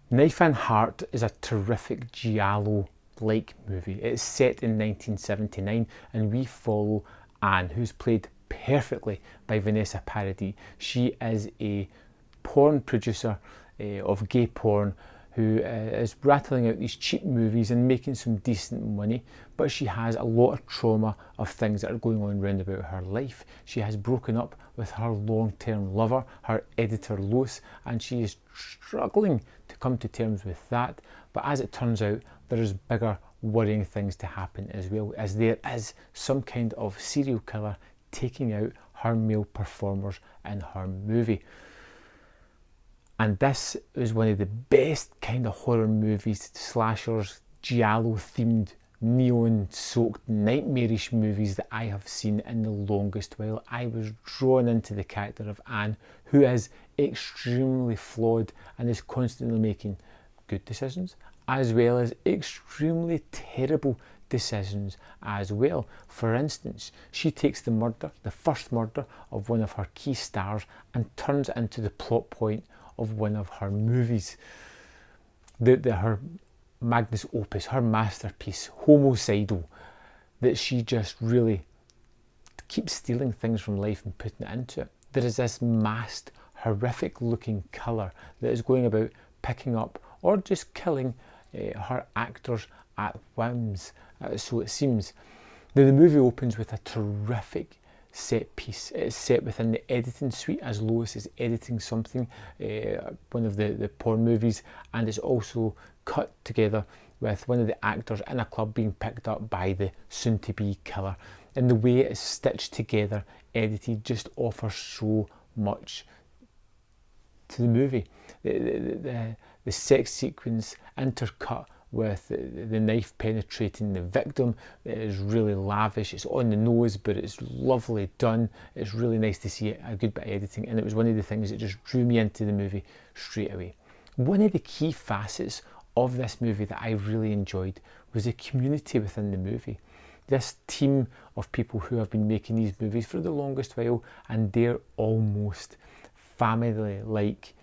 Knife+Heart is a terrific Giallo-like movie. It's set in 1979 and we follow Anne, who's played perfectly by Vanessa Paradis. She is a porn producer of gay porn who is rattling out these cheap movies and making some decent money, but she has a lot of trauma of things that are going on round about her life. She has broken up with her long-term lover, her editor Lewis, and she is struggling to come to terms with that. But as it turns out, there's bigger worrying things to happen as well, as there is some kind of serial killer taking out her male performers in her movie. And this is one of the best kind of horror movies, slashers, giallo themed, neon soaked, nightmarish movies that I have seen in the longest while. I was drawn into the character of Anne, who is extremely flawed and is constantly making good decisions as well as extremely terrible decisions as well. For instance, she takes the first murder of one of her key stars and turns it into the plot point of one of her movies. Her magnus opus, her masterpiece, homicidal, that she just really keeps stealing things from life and putting it into it. There is this masked, horrific looking killer that is going about picking up or just killing her actors at whims, so it seems. Now, the movie opens with a terrific set piece. It's set within the editing suite as Lois is editing something, one of the porn movies, and it's also cut together with one of the actors in a club being picked up by the soon-to-be killer. And the way it's stitched together, edited, just offers so much to the movie. The sex sequence intercut with the knife penetrating the victim is really lavish. It's on the nose, but it's lovely done. It's really nice to see a good bit of editing, and it was one of the things that just drew me into the movie straight away. One of the key facets of this movie that I really enjoyed was the community within the movie. This team of people who have been making these movies for the longest while, and they're almost family-like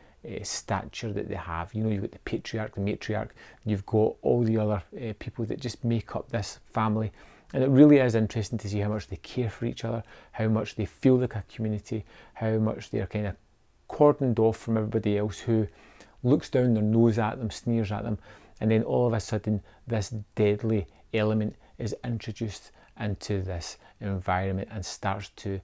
stature that they have. You know, you've got the patriarch, the matriarch, you've got all the other people that just make up this family, and it really is interesting to see how much they care for each other, how much they feel like a community, how much they're kind of cordoned off from everybody else who looks down their nose at them, sneers at them, and then all of a sudden this deadly element is introduced into this environment and starts to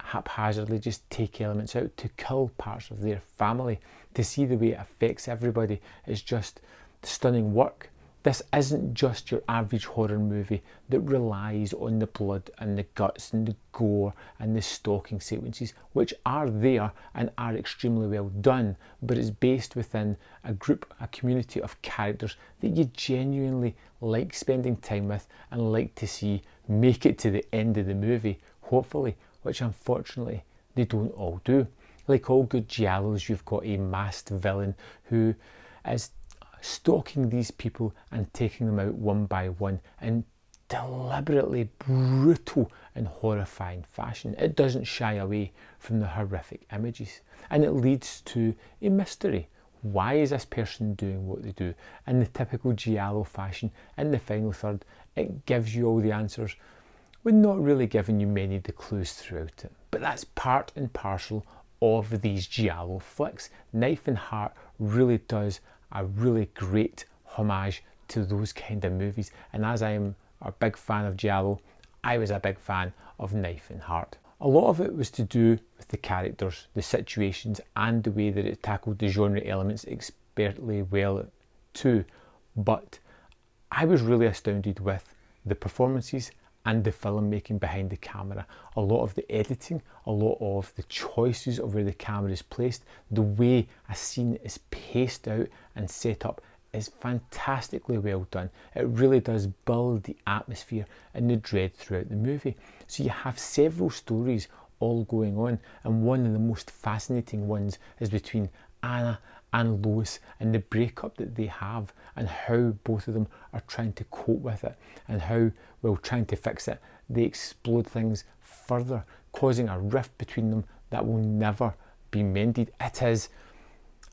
haphazardly just take elements out to kill parts of their family. To see the way it affects everybody is just stunning work. This isn't just your average horror movie that relies on the blood and the guts and the gore and the stalking sequences, which are there and are extremely well done, but it's based within a group, a community of characters that you genuinely like spending time with and like to see make it to the end of the movie, hopefully, which unfortunately they don't all do. Like all good giallos, you've got a masked villain who is stalking these people and taking them out one by one in deliberately brutal and horrifying fashion. It doesn't shy away from the horrific images, and it leads to a mystery. Why is this person doing what they do? In the typical giallo fashion, in the final third, it gives you all the answers, with not really giving you many of the clues throughout it. But that's part and parcel of these giallo flicks. Knife+Heart really does a really great homage to those kind of movies, and as I am a big fan of giallo, I was a big fan of Knife+Heart. A lot of it was to do with the characters, the situations, and the way that it tackled the genre elements expertly well too, but I was really astounded with the performances and the filmmaking behind the camera. A lot of the editing, a lot of the choices of where the camera is placed, the way a scene is paced out and set up is fantastically well done. It really does build the atmosphere and the dread throughout the movie. So you have several stories all going on, and one of the most fascinating ones is between Anna and Lois and the breakup that they have, and how both of them are trying to cope with it, and how, while trying to fix it, they explode things further, causing a rift between them that will never be mended. It is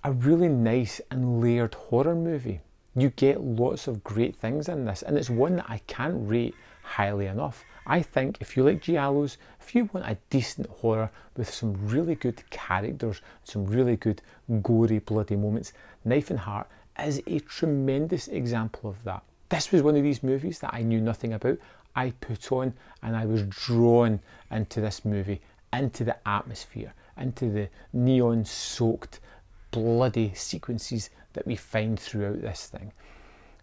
a really nice and layered horror movie. You get lots of great things in this, and it's one that I can't rate highly enough. I think if you like Giallos, if you want a decent horror with some really good characters, some really good gory, bloody moments, Knife+Heart is a tremendous example of that. This was one of these movies that I knew nothing about. I put on and I was drawn into this movie, into the atmosphere, into the neon-soaked, bloody sequences that we find throughout this thing.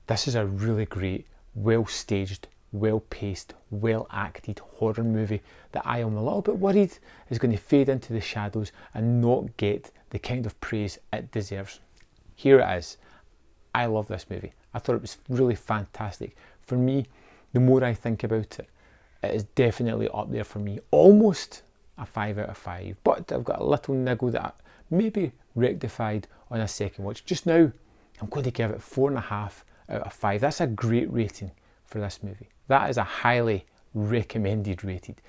This is a really great, well-staged, well-paced, well-acted horror movie that I am a little bit worried is going to fade into the shadows and not get the kind of praise it deserves. Here it is. I love this movie. I thought it was really fantastic. For me, the more I think about it, it is definitely up there for me. Almost a 5 out of 5. But I've got a little niggle that I maybe rectified on a second watch. Just now, I'm going to give it 4.5 out of 5. That's a great rating for this movie. That is a highly recommended rated.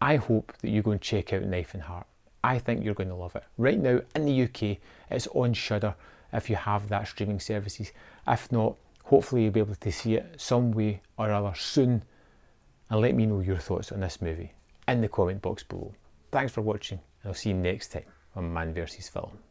I hope that you go and check out Knife+Heart. I think you're going to love it. Right now in the UK, it's on Shudder if you have that streaming services. If not, hopefully you'll be able to see it some way or other soon, and let me know your thoughts on this movie in the comment box below. Thanks for watching, and I'll see you next time on Man vs Film.